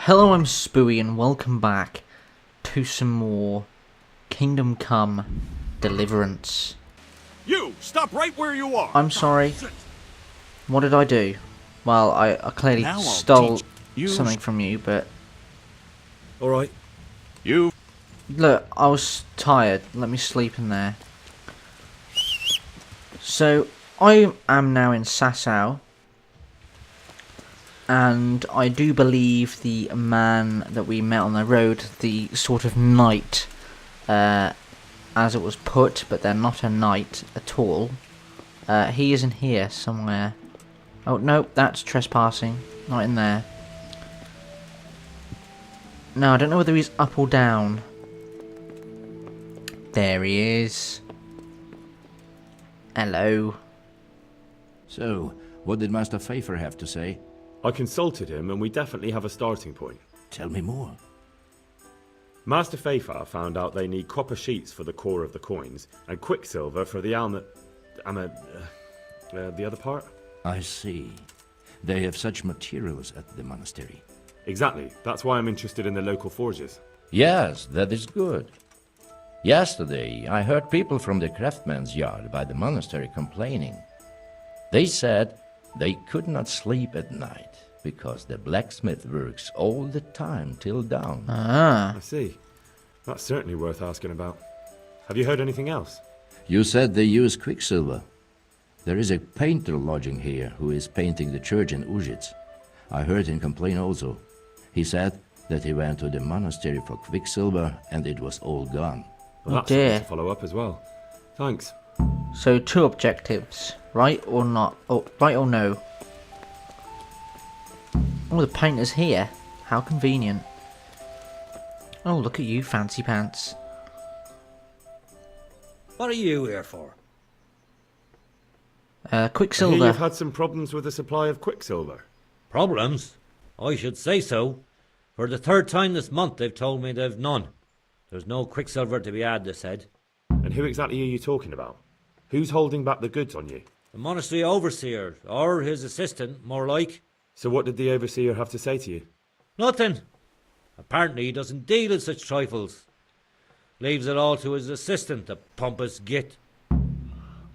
Hello, I'm Spoo-e and welcome back to some more Kingdom Come Deliverance. You! Stop right where you are! I'm sorry. What did I do? Well, I clearly Now I'll stole teach you. something from you, but... Alright. You... Look, I was tired. Let me sleep in there. So, I am now in Sasau. And I do believe the man that we met on the road, the sort of knight, as it was put, but they're not a knight at all. He is in here somewhere. Oh, no, that's trespassing. Not in there. No, I don't know whether he's up or down. There he is. Hello. So, what did Master Pfeiffer have to say? I consulted him and we definitely have a starting point. Tell me more. Master Pfeiffer found out they need copper sheets for the core of the coins and quicksilver for the the other part? I see. They have such materials at the monastery. Exactly. That's why I'm interested in the local forges. Yes, that is good. Yesterday, I heard people from the craftsman's yard by the monastery complaining. They said they could not sleep at night because the blacksmith works all the time till dawn. Ah. I see. That's certainly worth asking about. Have you heard anything else? You said they use quicksilver. There is a painter lodging here who is painting the church in Ujits. I heard him complain also. He said that he went to the monastery for quicksilver and it was all gone. Well, Oh that's something dear. to follow up as well. Thanks. So, two objectives. Right or not? Oh, right or no? Oh, the painter's here. How convenient. Oh, look at you, fancy pants. What are you here for? I hear Quicksilver. you've had some problems with the supply of quicksilver. Problems? I should say so. For the third time this month they've told me they've none. There's no quicksilver to be had, they said. And who exactly are you talking about? Who's holding back the goods on you? The monastery overseer, or his assistant, more like. So what did the overseer have to say to you? Nothing. Apparently he doesn't deal in such trifles. Leaves it all to his assistant, the pompous git.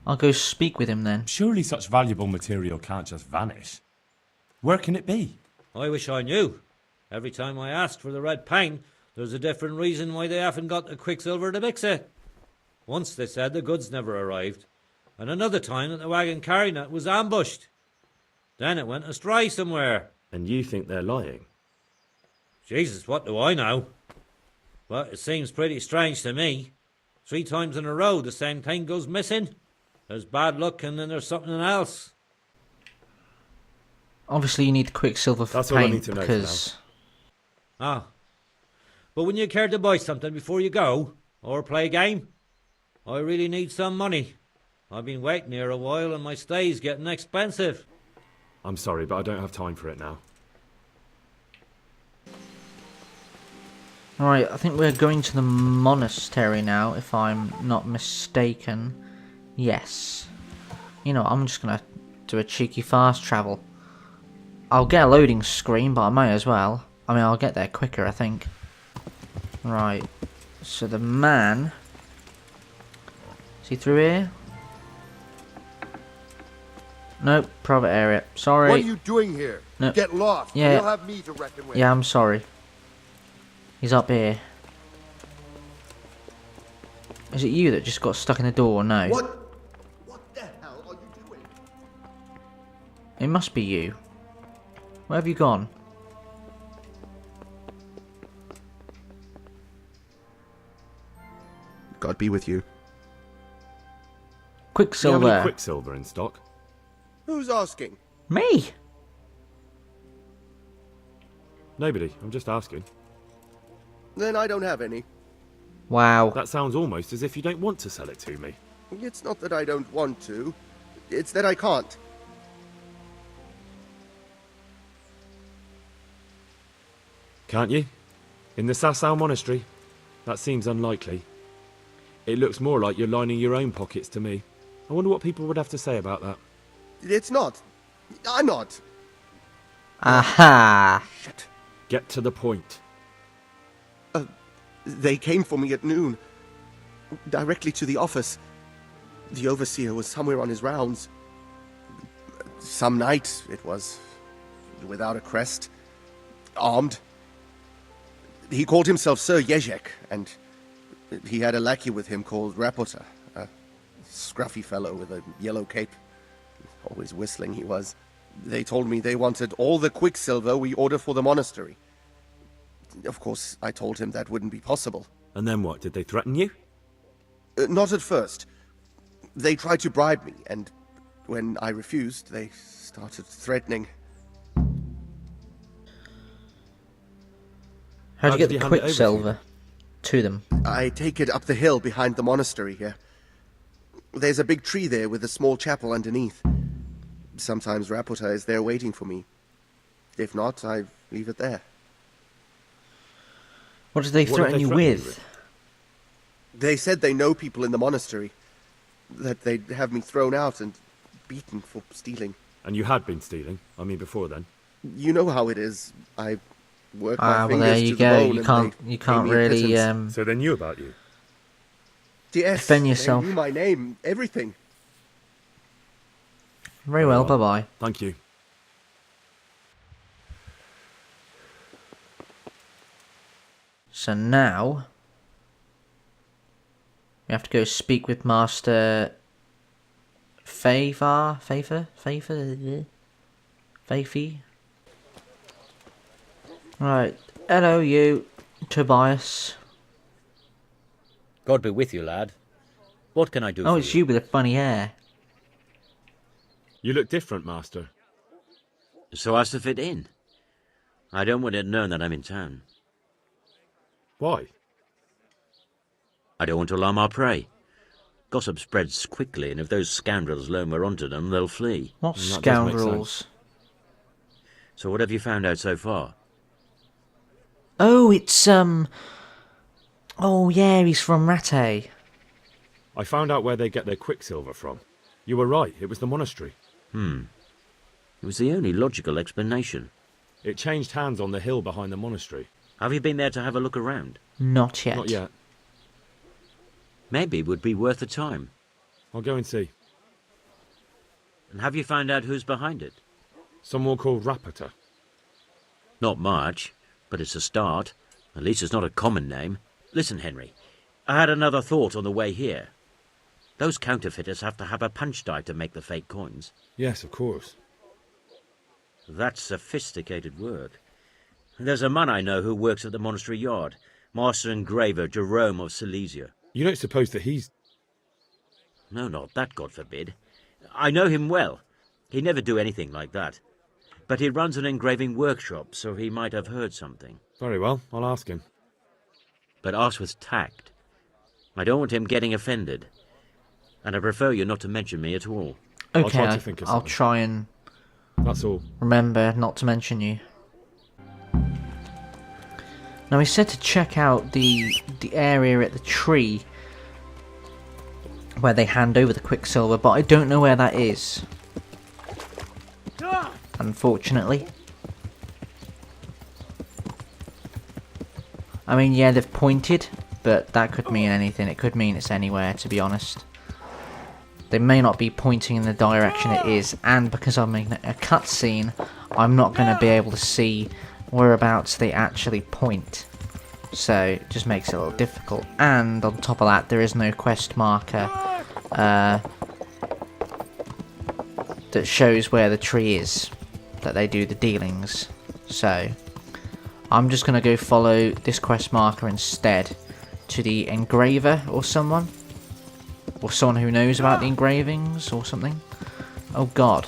I'll go speak with him then. Surely such valuable material can't just vanish. Where can it be? I wish I knew. Every time I ask for the red paint, there's a different reason why they haven't got the quicksilver to mix it. Once they said the goods never arrived, and another time that the wagon carrying it was ambushed. Then it went astray somewhere. And you think they're lying? Jesus, what do I know? But it seems pretty strange to me. 3 times in a row the same thing goes missing. There's bad luck and then there's something else. Obviously, you need the quicksilver for That's all I paint need to know for because... Ah. But when you care to buy something before you go, or play a game, I really need some money. I've been waiting here a while and my stay's getting expensive. I'm sorry, but I don't have time for it now. Alright, I think we're going to the monastery now, if I'm not mistaken. Yes. You know, I'm just gonna do a cheeky fast travel. I'll get a loading screen, but I might as well. I mean, I'll get there quicker, I think. Right. So the man... Is he through here? Nope, private area. Sorry. What are you doing here? No. Get lost. Yeah. You'll have me to reckon with. Yeah, I'm sorry. He's up here. Is it you that just got stuck in the door? No. What the hell are you doing? It must be you. Where have you gone? God be with you. Do you have Quicksilver. any quicksilver in stock? Who's asking? Me? Nobody. I'm just asking. Then I don't have any. Wow. That sounds almost as if you don't want to sell it to me. It's not that I don't want to. It's that I can't. Can't you? In the Sasau monastery? That seems unlikely. It looks more like you're lining your own pockets to me. I wonder what people would have to say about that. It's not. I'm not. Aha! Shit. Get to the point. They came for me at noon, directly to the office. The overseer was somewhere on his rounds. Some knight, it was, without a crest, armed. He called himself Sir Jezhek, and he had a lackey with him called Rapota, a scruffy fellow with a yellow cape. Always whistling he was. They told me they wanted all the quicksilver we order for the monastery. Of course, I told him that wouldn't be possible. And then what? Did they threaten you? Not at first. They tried to bribe me, and when I refused, they started threatening. How'd you get did he the hand it over to you? quicksilver to them? I take it up the hill behind the monastery here. There's a big tree there with a small chapel underneath. Sometimes Rapota is there waiting for me. If not, I leave it there. What did they What did threaten they you threaten you with? with? They said they know people in the monastery. That they'd have me thrown out and beaten for stealing. And you had been stealing? I mean, before then? You know how it is. I work my Well, fingers there to you the go. bone You and can't. they You pay can't me a really. pittance. So they knew about you? Yes, defend yourself. They knew my name, everything. Very well. Bye bye. Thank you. So now we have to go speak with Master Faify. Right. Hello, you, Tobias. God be with you, lad. What can I do Oh, for it's you with the funny hair. You look different, Master. So as to fit in. I don't want it known that I'm in town. Why? I don't want to alarm our prey. Gossip spreads quickly, and if those scoundrels learn we're onto them, they'll flee. What That does make scoundrels? So what have you found out so far? Oh, it's Oh yeah, he's from Rattay. I found out where they get their quicksilver from. You were right, it was the monastery. It was the only logical explanation. It changed hands on the hill behind the monastery. Have you been there to have a look around? Not yet. Not yet. Maybe it would be worth the time. I'll go and see. And have you found out who's behind it? Someone called Rapota. Not much, but it's a start. At least it's not a common name. Listen, Henry, I had another thought on the way here. Those counterfeiters have to have a punch die to make the fake coins. Yes, of course. That's sophisticated work. There's a man I know who works at the monastery yard, Master Engraver Jerome of Silesia. You don't suppose that he's... No, not that, God forbid. I know him well. He'd never do anything like that. But he runs an engraving workshop, so he might have heard something. Very well, I'll ask him. But ask with tact. I don't want him getting offended. And I prefer you not to mention me at all. I'll Okay, try to think of I'll something. try and That's all. remember not to mention you. Now he said to check out the area at the tree where they hand over the quicksilver, but I don't know where that is. Unfortunately. I mean, yeah, they've pointed, but that could mean anything. It could mean it's anywhere, to be honest. They may not be pointing in the direction it is, and because I'm in a cutscene, I'm not going to be able to see whereabouts they actually point. So, it just makes it a little difficult. And on top of that, there is no quest marker that shows where the tree is that they do the dealings. So, I'm just going to go follow this quest marker instead to the engraver or someone. Or someone who knows about the engravings or something. Oh god.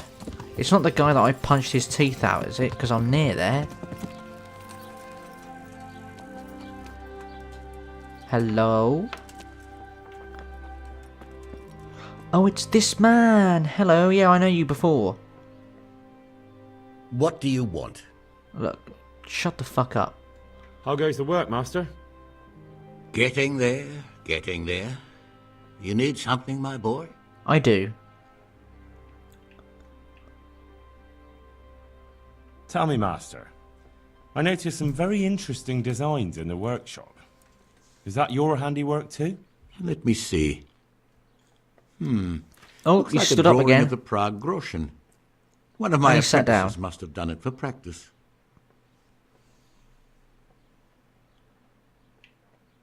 It's not the guy that I punched his teeth out, is it? Because I'm near there. Hello? Oh, it's this man! Hello, yeah, I know you before. What do you want? Look, shut the fuck up. How goes the work, Master? Getting there, getting there. You need something, my boy? I do. Tell me, Master, I noticed some very interesting designs in the workshop. Is that your handiwork too? Let me see. Oh, Looks you like stood a up drawing again. of the Prague Groschen. One of my he sat apprentices down. must have done it for practice.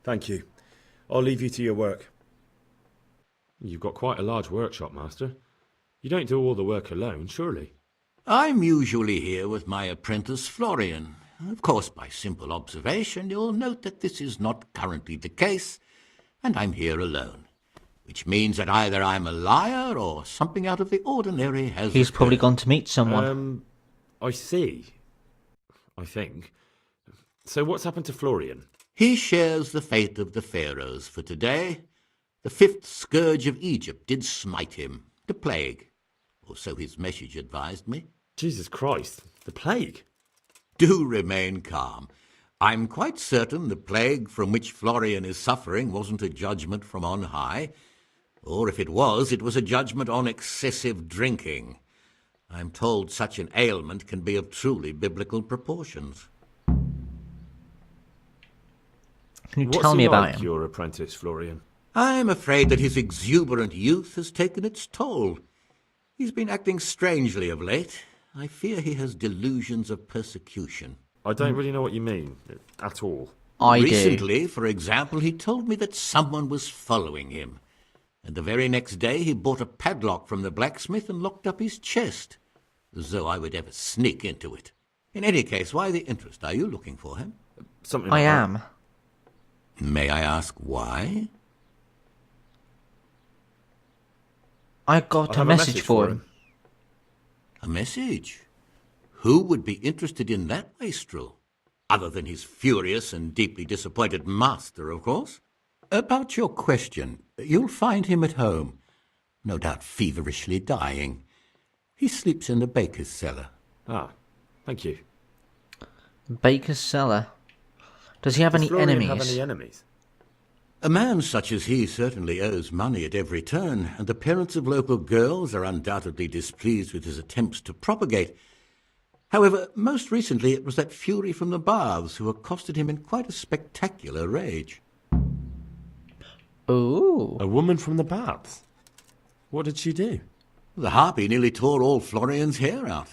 Thank you. I'll leave you to your work. You've got quite a large workshop, Master. You don't do all the work alone, surely? I'm usually here with my apprentice Florian. Of course, by simple observation, you'll note that this is not currently the case, and I'm here alone. Which means that either I'm a liar or something out of the ordinary has He's probably occurred. gone to meet someone. I see. I think. So what's happened to Florian? He shares the fate of the pharaohs for today. The fifth scourge of Egypt did smite him, the plague, or so his message advised me. Jesus Christ, the plague? Do remain calm. I'm quite certain the plague from which Florian is suffering wasn't a judgment from on high, or if it was a judgment on excessive drinking. I'm told such an ailment can be of truly biblical proportions. Can you What's tell he me about like, him? your apprentice, Florian? I'm afraid that his exuberant youth has taken its toll. He's been acting strangely of late. I fear he has delusions of persecution. I don't really know what you mean, at all. I do. Recently, for example, he told me that someone was following him. And the very next day he bought a padlock from the blacksmith and locked up his chest, as though I would ever sneak into it. In any case, why the interest? Are you looking for him? Something I like that. am. May I ask why? I got I a have message for him. A message? Who would be interested in that wastrel? Other than his furious and deeply disappointed master, of course. About your question, you'll find him at home, no doubt feverishly dying. He sleeps in the baker's cellar. Ah, thank you. Baker's cellar. Does he have Does any Florian enemies? have any enemies? A man such as he certainly owes money at every turn, and the parents of local girls are undoubtedly displeased with his attempts to propagate. However, most recently it was that fury from the baths who accosted him in quite a spectacular rage. Ooh. A woman from the baths? What did she do? The harpy nearly tore all Florian's hair out.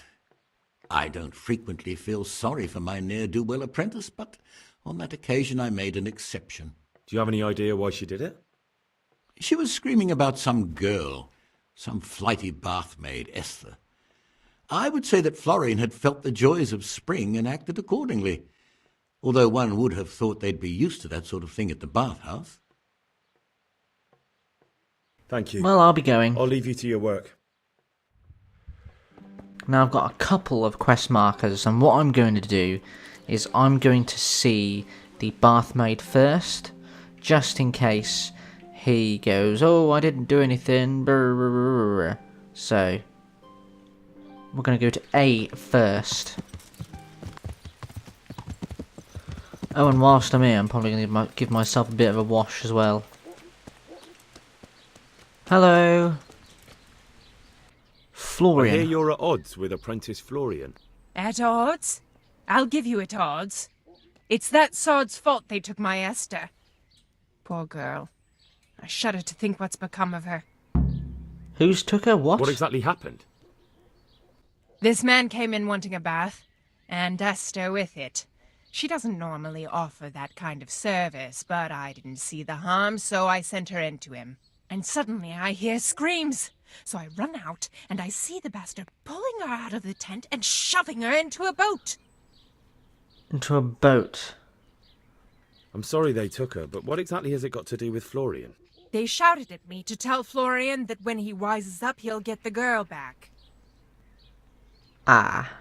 I don't frequently feel sorry for my ne'er-do-well apprentice, but on that occasion I made an exception. Do you have any idea why she did it? She was screaming about some girl, some flighty bath-maid, Esther. I would say that Florian had felt the joys of spring and acted accordingly, although one would have thought they'd be used to that sort of thing at the bathhouse. Thank you. Well, I'll be going. I'll leave you to your work. Now I've got a couple of quest markers, and what I'm going to do is I'm going to see the bathmaid first, just in case he goes, oh, I didn't do anything. So we're going to go to A first. Oh, and whilst I'm here, I'm probably going to give myself a bit of a wash as well. Hello. I Florian. hear you're at odds with apprentice Florian. At odds? I'll give you at odds. It's that sod's fault they took my Esther. Poor girl. I shudder to think what's become of her. Who's took her? What? What exactly happened? This man came in wanting a bath, and Esther with it. She doesn't normally offer that kind of service, but I didn't see the harm, so I sent her in to him. And suddenly I hear screams. So I run out, and I see the bastard pulling her out of the tent and shoving her into a boat. Into a boat. I'm sorry they took her, but what exactly has it got to do with Florian? They shouted at me to tell Florian that when he wises up, he'll get the girl back. Ah.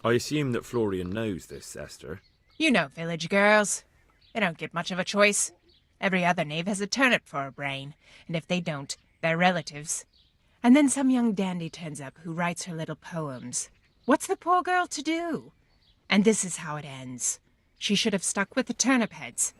I assume that Florian knows this, Esther. You know village girls. They don't get much of a choice. Every other knave has a turnip for a brain, and if they don't, they're relatives. And then some young dandy turns up who writes her little poems. What's the poor girl to do? And this is how it ends. She should have stuck with the turnip heads.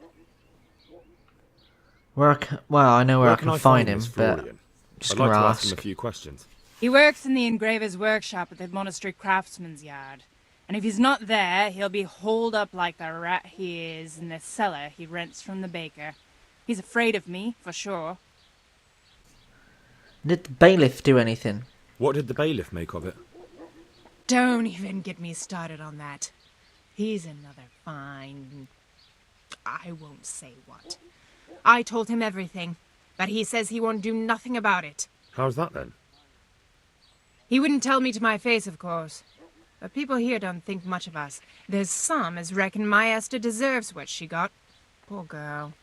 Well, I know where I can find him, this but Florian? just I'd gonna like to ask ask. him a few questions. He works in the engraver's workshop at the monastery craftsman's yard. And if he's not there, he'll be holed up like the rat he is in the cellar he rents from the baker. He's afraid of me, for sure. Did the bailiff do anything? What did the bailiff make of it? Don't even get me started on that. He's another fine... I won't say what. I told him everything, but he says he won't do nothing about it. How's that then? He wouldn't tell me to my face, of course. But people here don't think much of us. There's some as reckon my Esther deserves what she got. Poor girl.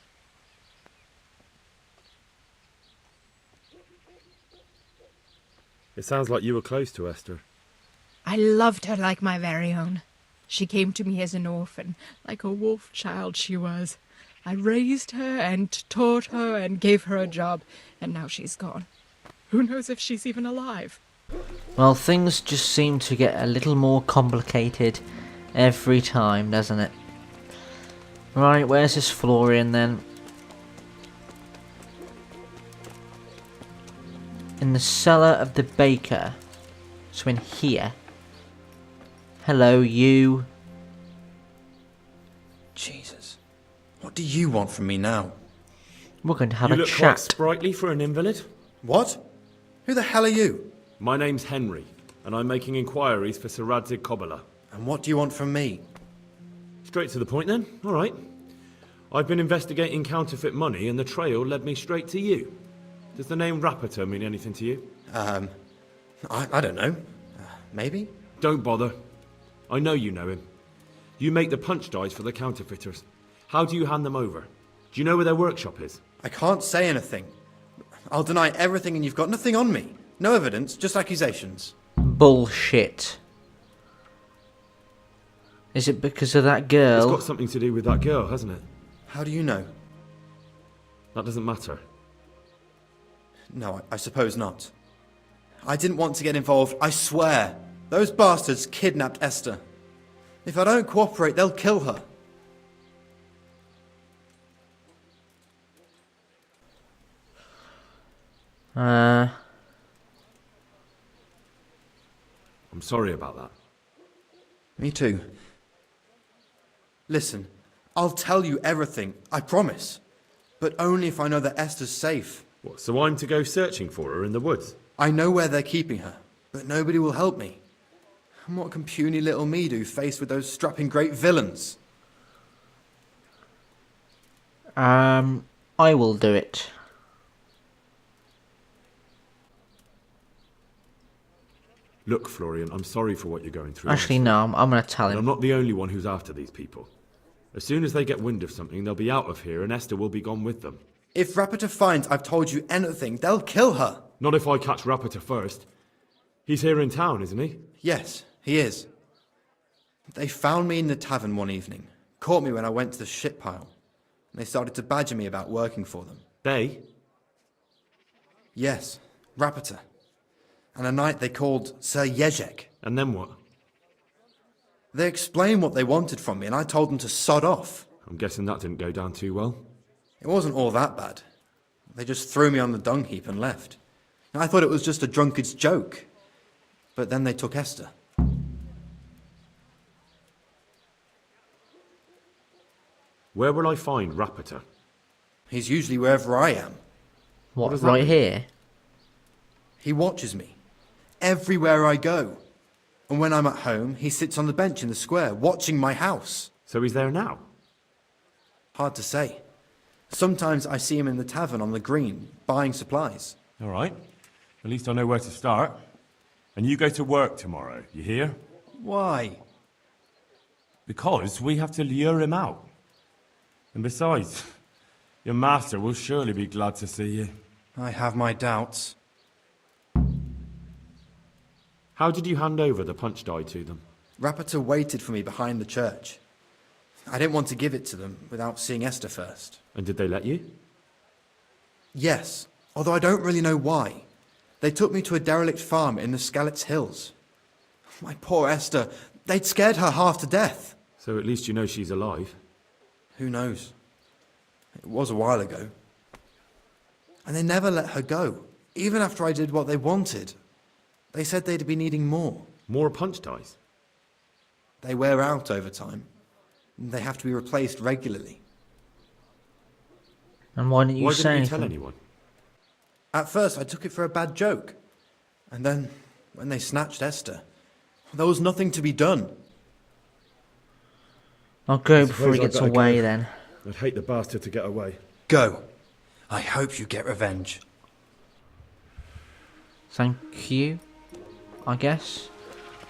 It sounds like you were close to Esther. I loved her like my very own. She came to me as an orphan, like a wolf child she was. I raised her and taught her and gave her a job, and now she's gone. Who knows if she's even alive? Well, things just seem to get a little more complicated every time, doesn't it? Right, where's this Florian then? In the cellar of the baker. So in here. Hello, you. Jesus. What do you want from me now? We're going to have you a look chat. quite sprightly for an invalid. What? Who the hell are you? My name's Henry, and I'm making inquiries for Sir Radzig Kobyla. And what do you want from me? Straight to the point then. All right. I've been investigating counterfeit money, and the trail led me straight to you. Does the name Rapiter mean anything to you? I don't know. Maybe? Don't bother. I know you know him. You make the punch dies for the counterfeiters. How do you hand them over? Do you know where their workshop is? I can't say anything. I'll deny everything and you've got nothing on me. No evidence, just accusations. Bullshit. Is it because of that girl? It's got something to do with that girl, hasn't it? How do you know? That doesn't matter. No, I suppose not. I didn't want to get involved, I swear. Those bastards kidnapped Esther. If I don't cooperate, they'll kill her. I'm sorry about that. Me too. Listen, I'll tell you everything, I promise. But only if I know that Esther's safe. What, so I'm to go searching for her in the woods? I know where they're keeping her, but nobody will help me. And what can puny little me do faced with those strapping great villains? I will do it. Look, Florian, I'm sorry for what you're going through. Actually, no, I'm going to tell And him. I'm not the only one who's after these people. As soon as they get wind of something, they'll be out of here and Esther will be gone with them. If Rapiter finds I've told you anything, they'll kill her. Not if I catch Rapiter first. He's here in town, isn't he? Yes, he is. They found me in the tavern one evening, caught me when I went to the shit pile. And they started to badger me about working for them. They? Yes, Rapiter. And a night they called Sir Jezhek. And then what? They explained what they wanted from me and I told them to sod off. I'm guessing that didn't go down too well. It wasn't all that bad. They just threw me on the dung heap and left. And I thought it was just a drunkard's joke. But then they took Esther. Where will I find Rapiter? He's usually wherever I am. What, does that right mean? here? He watches me. Everywhere I go. And when I'm at home, he sits on the bench in the square, watching my house. So he's there now? Hard to say. Sometimes I see him in the tavern on the green, buying supplies. All right. At least I know where to start. And you go to work tomorrow, you hear? Why? Because we have to lure him out. And besides, your master will surely be glad to see you. I have my doubts. How did you hand over the punch die to them? Rapiter waited for me behind the church. I didn't want to give it to them without seeing Esther first. And did they let you? Yes, although I don't really know why. They took me to a derelict farm in the Skalitz hills. My poor Esther, they'd scared her half to death. So at least you know she's alive. Who knows? It was a while ago. And they never let her go, even after I did what they wanted. They said they'd be needing more. More punch dies? They wear out over time. They have to be replaced regularly. And why didn't you Why say didn't you anything? tell anyone? At first, I took it for a bad joke. And then, when they snatched Esther, there was nothing to be done. I'll go I before he suppose I'd gets better away go. then. I'd hate the bastard to get away. Go. I hope you get revenge. Thank you, I guess.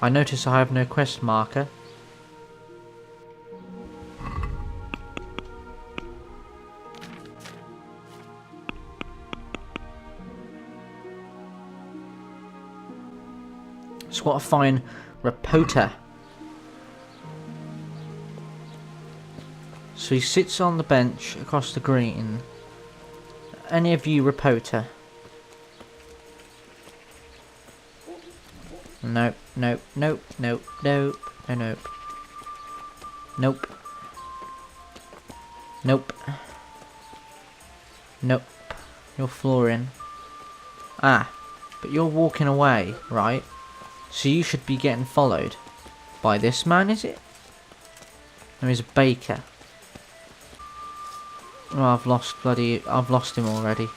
I notice I have no quest marker. Just got to find Rapota. So he sits on the bench across the green. Any of you Rapota? Nope, nope, nope, nope, nope, no, nope. Nope. Nope. Nope. You're flooring. Ah, but you're walking away, right? So you should be getting followed by this man, is it? No, he's a baker. Oh, I've lost him already.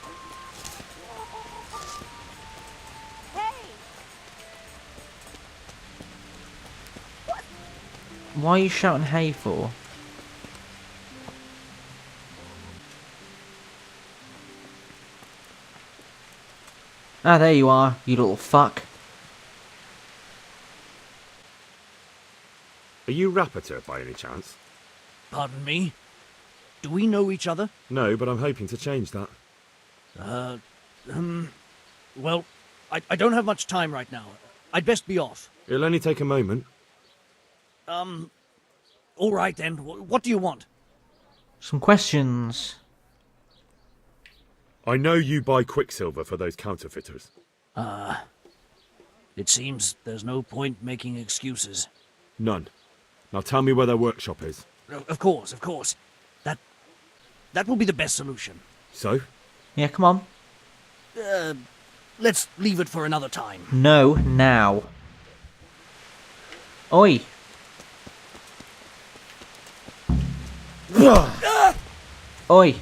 Why are you shouting hey for? Ah, there you are, you little fuck. Are you Rapporteur by any chance? Pardon me? Do we know each other? No, but I'm hoping to change that. Well, I don't have much time right now. I'd best be off. It'll only take a moment. All right then. What do you want? Some questions. I know you buy Quicksilver for those counterfeiters. It seems there's no point making excuses. None. Now tell me where their workshop is. Of course. That will be the best solution. So? Yeah, come on. Let's leave it for another time. No, now. Oi! Oi!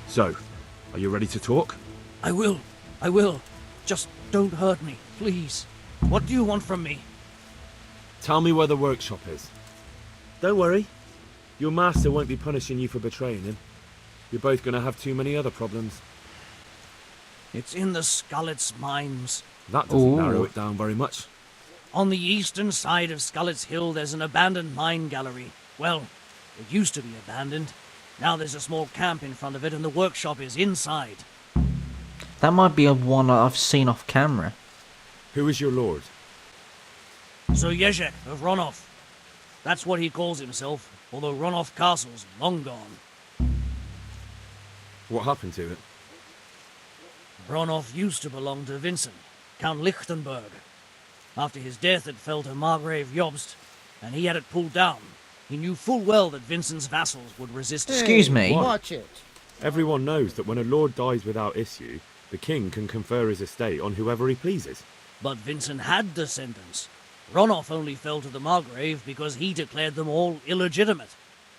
So, are you ready to talk? I will. Just don't hurt me, please. What do you want from me? Tell me where the workshop is. Don't worry. Your master won't be punishing you for betraying him. You're both going to have too many other problems. It's in the Skalitz mines. That doesn't narrow it down very much. On the eastern side of Skalitz Hill, there's an abandoned mine gallery. Well, it used to be abandoned. Now there's a small camp in front of it, and the workshop is inside. That might be a one I've seen off camera. Who is your lord? Sir Jezhek of Ronow. That's what he calls himself, although Ronow Castle's long gone. What happened to it? Ronow used to belong to Vincent, Count Lichtenberg. After his death, it fell to Margrave Jobst, and he had it pulled down. He knew full well that Vincent's vassals would resist it. Excuse me? Watch it. Everyone knows that when a lord dies without issue, the king can confer his estate on whoever he pleases. But Vincent had descendants. Ronow only fell to the Margrave because he declared them all illegitimate.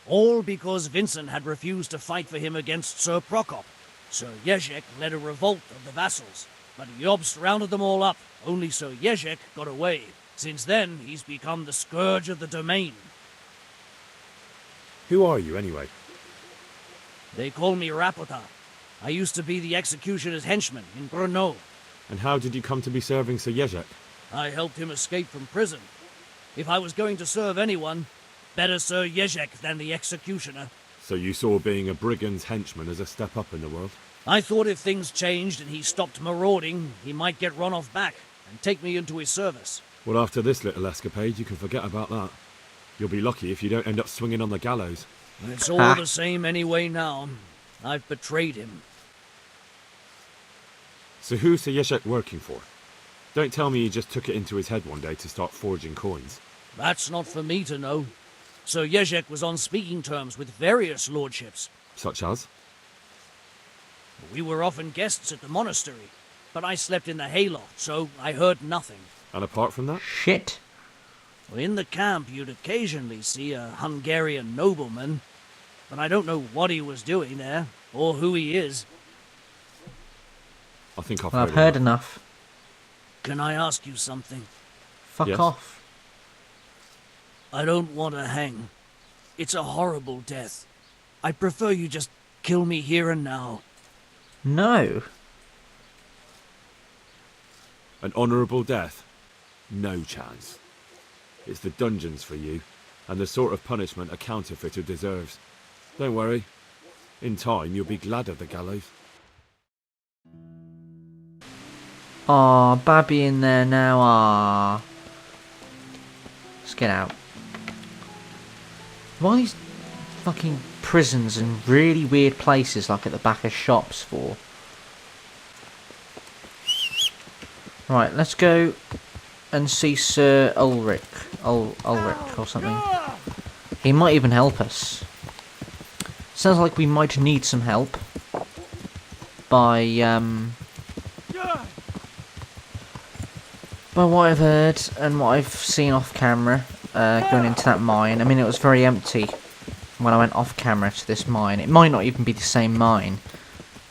All because Vincent had refused to fight for him against Sir Prokop. Sir Jezhek led a revolt of the vassals, but Jobst rounded them all up. Only Sir Jezhek got away. Since then, he's become the scourge of the domain. Who are you, anyway? They call me Rapota. I used to be the executioner's henchman in Brno. And how did you come to be serving Sir Jezhek? I helped him escape from prison. If I was going to serve anyone, better Sir Jezhek than the executioner. So you saw being a brigand's henchman as a step up in the world? I thought if things changed and he stopped marauding, he might get Ronow back and take me into his service. Well, after this little escapade, you can forget about that. You'll be lucky if you don't end up swinging on the gallows. It's all the same anyway now. I've betrayed him. So who's Sir Jezhek working for? Don't tell me he just took it into his head one day to start forging coins. That's not for me to know. Sir Jezhek was on speaking terms with various lordships. Such as? We were often guests at the monastery, but I slept in the hayloft, so I heard nothing. And apart from that? Shit. Well, in the camp, you'd occasionally see a Hungarian nobleman, but I don't know what he was doing there, or who he is. I think I've heard enough. Can I ask you something? Fuck off. I don't want to hang. It's a horrible death. I'd prefer you just kill me here and now. No. An honourable death? No chance. It's the dungeons for you, and the sort of punishment a counterfeiter deserves. Don't worry. In time, you'll be glad of the gallows. Aw, Babby in there now, ah. Let's get out. Why are these fucking prisons in really weird places like at the back of shops for? Right, let's go and see Sir Ulrich. Ulrich or something. He might even help us. Sounds like we might need some help. By what I've heard and what I've seen off camera, going into that mine. I mean, it was very empty when I went off camera to this mine. It might not even be the same mine.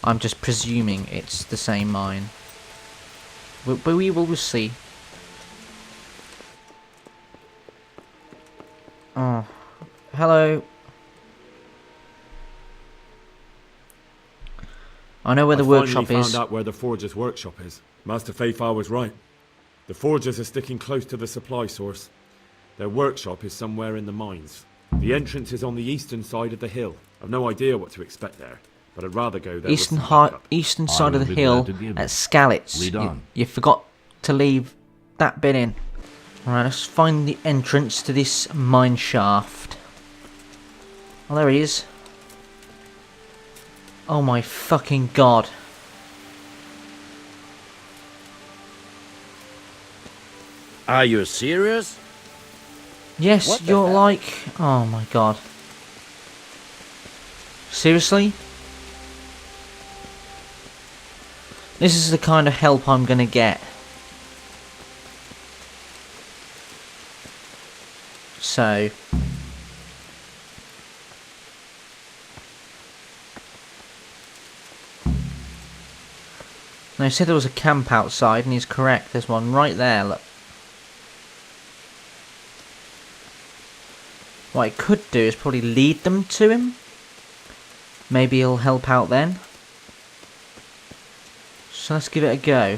I'm just presuming it's the same mine. But we will see. Oh, hello. I know where the workshop finally is. Found out where the forger's workshop is. Master Fayfar was right. The forgers are sticking close to the supply source. Their workshop is somewhere in the mines. The entrance is on the eastern side of the hill. I've no idea what to expect there, but I'd rather go there. Eastern side of the hill at Skalitz. Lead on. You forgot to leave that bit in. Alright, let's find the entrance to this mine shaft. Oh, there he is. Oh my fucking god. Are you serious? Yes, you're like... Oh my god. Seriously? This is the kind of help I'm gonna get. So... Now, he said there was a camp outside, and he's correct. There's one right there, look. What I could do is probably lead them to him. Maybe he'll help out then. So let's give it a go.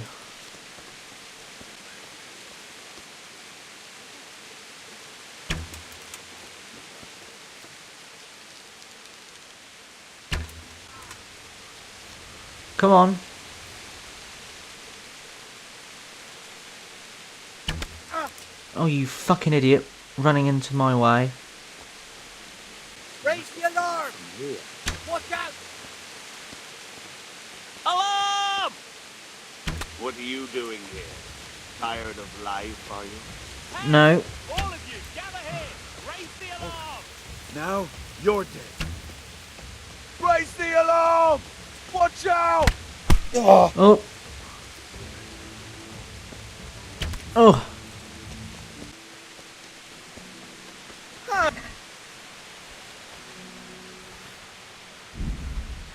Come on. Oh, you fucking idiot. Running into my way. Raise the alarm! Watch out! Alarm! What are you doing here? Tired of life, are you? No. All of you, gather here! Raise the alarm! Now you're dead. Raise the alarm! Watch out! Oh. Oh.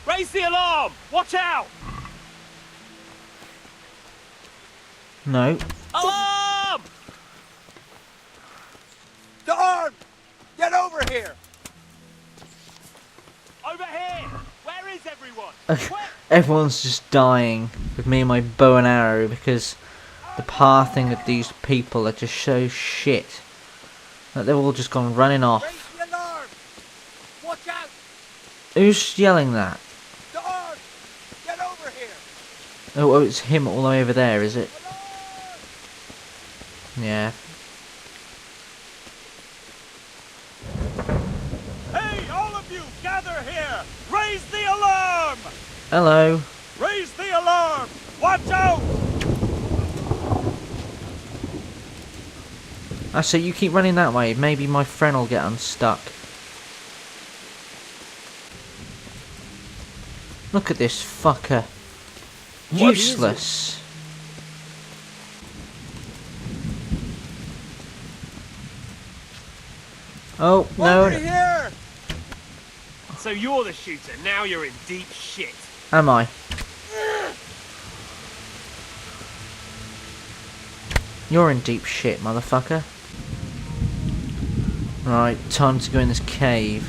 Raise the alarm! Watch out! No. Alarm! Guard! Get over here! Over here! Where is everyone? Everyone's just dying with me and my bow and arrow because the pathing of these people are just so shit that they've all just gone running off. Raise the alarm! Watch out! Who's yelling that? Guard! Get over here! Oh, it's him all the way over there, is it? Yeah. Hey, all of you, gather here! Raise the alarm! Hello. Raise the alarm! Watch out! I say you keep running that way. Maybe my friend will get unstuck. Look at this fucker. Useless. Oh, no. Over here! So you're the shooter. Now you're in deep shit. Am I? You're in deep shit, motherfucker. Right, time to go in this cave.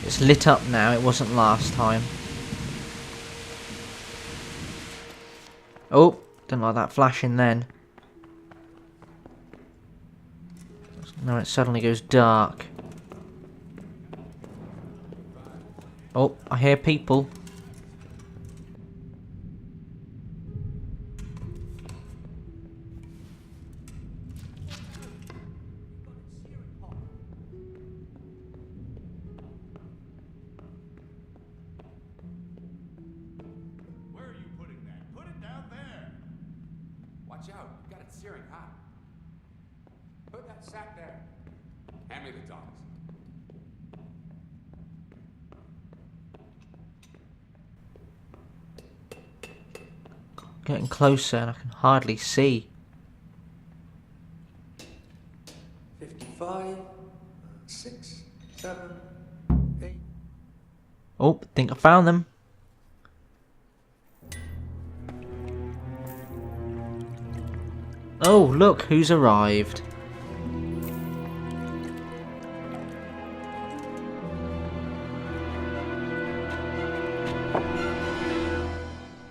It's lit up now, it wasn't last time. Oh, didn't like that flashing then. Now it suddenly goes dark. Oh, I hear people. Where are you putting that? Put it down there. Watch out, you've got it searing hot. Put that sack there. Hand me the dogs. Getting closer and I can hardly see. 55, 6, 7, 8. Oh, think I found them. Oh, look who's arrived.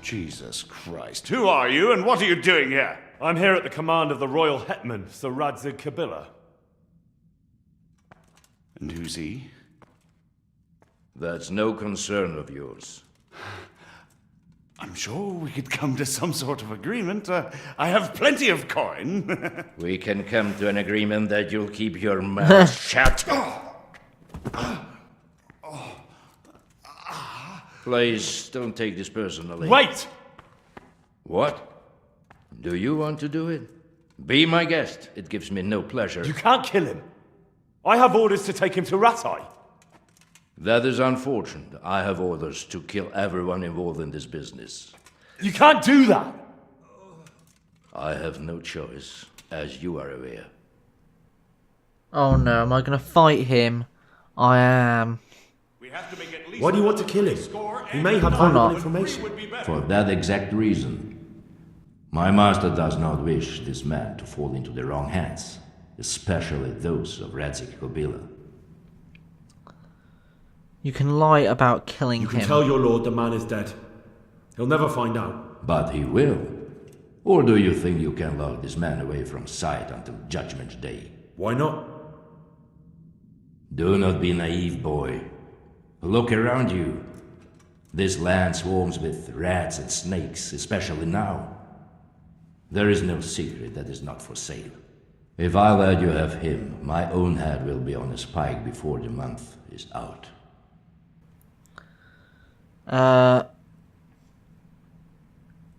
Jesus Christ. Who are you and what are you doing here? I'm here at the command of the royal hetman, Sir Radzig Kobyla. And who's he? That's no concern of yours. I'm sure we could come to some sort of agreement. I have plenty of coin. We can come to an agreement that you'll keep your mouth shut. Please, don't take this personally. Wait! What? Do you want to do it? Be my guest. It gives me no pleasure. You can't kill him. I have orders to take him to Ratai. That is unfortunate. I have orders to kill everyone involved in this business. You can't do that! I have no choice, as you are aware. Oh no, am I gonna fight him? I am. Why do you want to kill him? He may have valuable information. For that exact reason. My master does not wish this man to fall into the wrong hands, especially those of Radzig Kobyla. You can lie about killing You him. can tell your lord the man is dead. He'll never find out. But he will. Or do you think you can lock this man away from sight until Judgment Day? Why not? Do not be naive, boy. Look around you. This land swarms with rats and snakes, especially now. There is no secret that is not for sale. If I let you have him, my own head will be on a spike before the month is out. Yeah,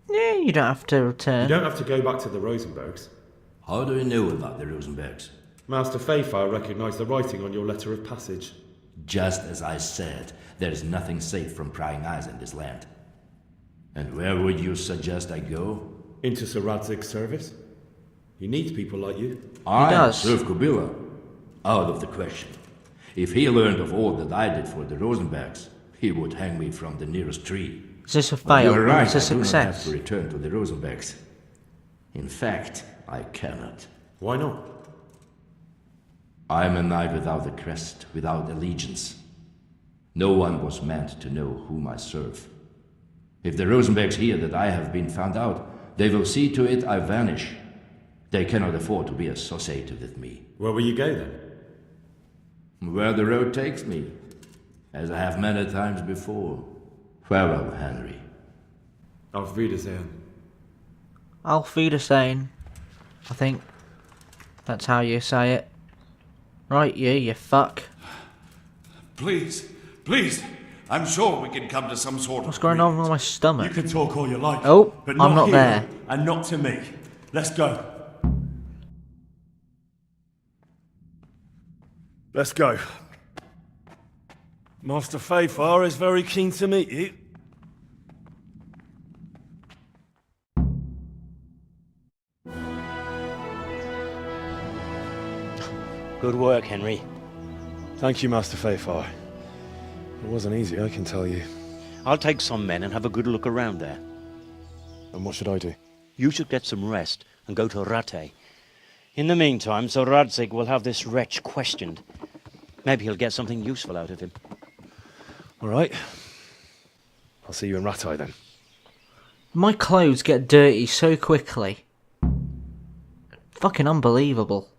you don't have to return. You don't have to go back to the Rosenbergs. How do you know about the Rosenbergs? Master Fayfire recognised the writing on your letter of passage. Just as I said, there is nothing safe from prying eyes in this land. And where would you suggest I go? Into Sir Radzig's service. He needs people like you. I serve Kobyla. Out of the question. If he learned of all that I did for the Rosenbergs, he would hang me from the nearest tree. Is this a fail? You're right, Is this a I do not have success? to return to the Rosenbergs. In fact, I cannot. Why not? I am a knight without a crest, without allegiance. No one was meant to know whom I serve. If the Rosenbergs hear that I have been found out, they will see to it I vanish. They cannot afford to be associated with me. Where will you go then? Where the road takes me, as I have many times before. Farewell, Henry. Auf Wiedersehen. Auf Wiedersehen. I think that's how you say it. Right, you fuck. Please, please. I'm sure we can come to some sort of What's going on with my stomach? You can talk all you like. Oh, but I'm not here, there. And not to me. Let's go. Let's go. Master Fayfire is very keen to meet you. Good work, Henry. Thank you, Master Fayfar. It wasn't easy, I can tell you. I'll take some men and have a good look around there. And what should I do? You should get some rest and go to Rate. In the meantime, Sir Radzig will have this wretch questioned. Maybe he'll get something useful out of him. All right. I'll see you in Ratai then. My clothes get dirty so quickly. Fucking unbelievable.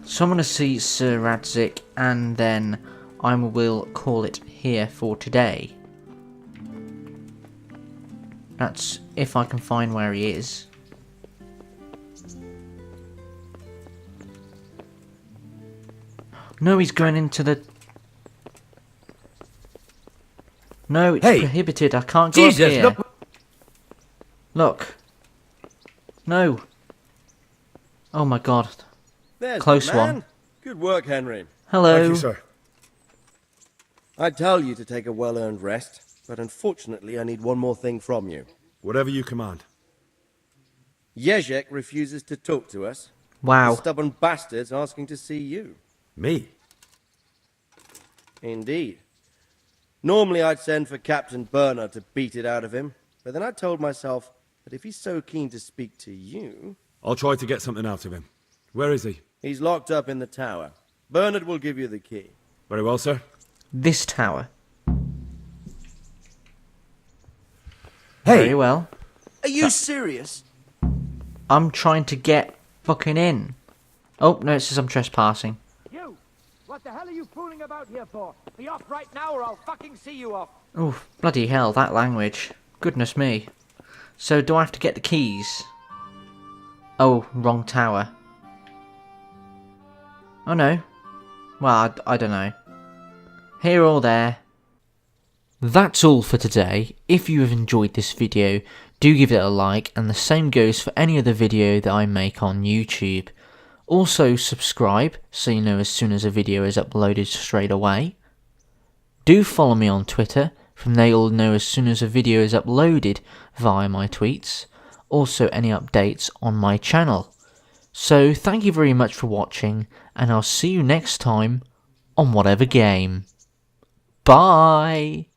So I'm going to see Sir Radzig and then I will call it here for today. That's if I can find where he is. No, he's going into the... No, it's prohibited. I can't go up here. Look. No. Oh my god. There's Close the man. one. Good work, Henry. Hello. Thank you, sir. I'd tell you to take a well-earned rest, but unfortunately I need one more thing from you. Whatever you command. Jezhek refuses to talk to us. Wow. The stubborn bastard's asking to see you. Me? Indeed. Normally I'd send for Captain Burner to beat it out of him, but then I told myself that if he's so keen to speak to you... I'll try to get something out of him. Where is he? He's locked up in the tower. Bernard will give you the key. Very well, sir. This tower. Hey! Very well. Are you serious? I'm trying to get fucking in. Oh, no, it says I'm trespassing. You! What the hell are you fooling about here for? Be off right now or I'll fucking see you off. Oh, bloody hell, that language. Goodness me. So, do I have to get the keys? Oh, wrong tower. Oh no. Well, I don't know. Here or there. That's all for today. If you have enjoyed this video, do give it a like, and the same goes for any other video that I make on YouTube. Also subscribe so you know as soon as a video is uploaded straight away. Do follow me on Twitter, from there you'll know as soon as a video is uploaded via my tweets. Also any updates on my channel. So thank you very much for watching, and I'll see you next time on whatever game. Bye!